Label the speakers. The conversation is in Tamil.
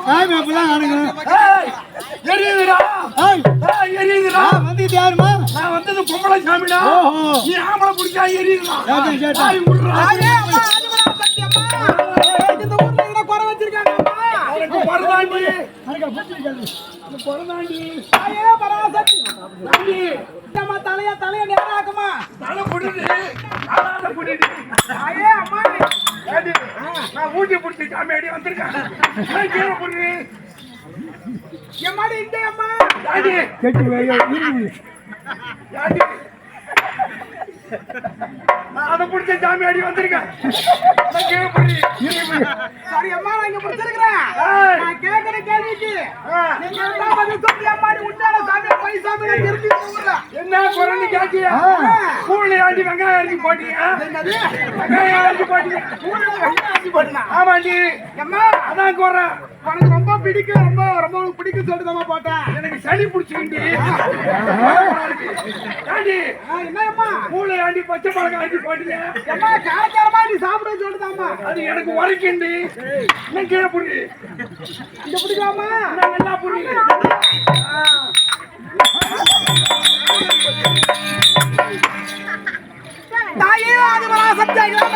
Speaker 1: சாமி அப்பெல்லாம் ஆடுங்க.
Speaker 2: எரியுதுடா எரியுதுடா.
Speaker 1: வந்து யாருமா?
Speaker 2: நான் வந்தது பொம்பளை சாமிடா. நீ ஆம்பளை பிடிச்சா எரியுதுடா.
Speaker 1: தலைய நேராக்குமா
Speaker 2: தலை புடிடு நான் ஊட்டி பிடிச்சி சாமி அடி வந்திருக்கேன். கீழே புடிடு
Speaker 1: எம்மாடி இந்த அம்மா
Speaker 2: கெட்டி அதை பிடிச்ச சாமி அடி வந்திருக்கேன்.
Speaker 1: சரி அம்மா நான் இங்க பிடிச்சிருக்கிறேன். நான் கேட்கிற கேள்விக்கு நீங்க என்ன பதில் சொல்லி அம்மாடி உண்டான சாமி போய் சாமி தெரிஞ்சு ஊர்ல
Speaker 2: என்ன குரங்கு கேட்டிய கூழி ஆண்டி வெங்காயம் அரைச்சி போட்டீங்க.
Speaker 1: என்னது
Speaker 2: வெங்காயம் அரைச்சி போட்டீங்க.
Speaker 1: ஊர்ல வெங்காயம் அரைச்சி போட்டனா?
Speaker 2: ஆமாண்டி.
Speaker 1: அம்மா
Speaker 2: அதான் குறேன்.
Speaker 1: உனக்கு ரொம்ப பிடிக்கும் ரொம்ப பிடிக்கும் சொல்லிட்டு போட்டேன்.
Speaker 2: எனக்கு சளி பிடிச்சிக்கிண்டு
Speaker 1: என்னம்மா
Speaker 2: கூழி ஆண்டி பச்சை மிளகாய் அரைச்சி போட்டீங்க.
Speaker 1: அம்மா காரக்காரமா நீ சாப்பிட சொல்லிட்டாமா.
Speaker 2: அது எனக்கு உரைக்கிண்டு என்ன கீழே புடி
Speaker 1: இங்க பிடிக்கலாமா?
Speaker 2: நல்லா புடி.
Speaker 1: தாயே ஆதிபரா சத்தியங்களா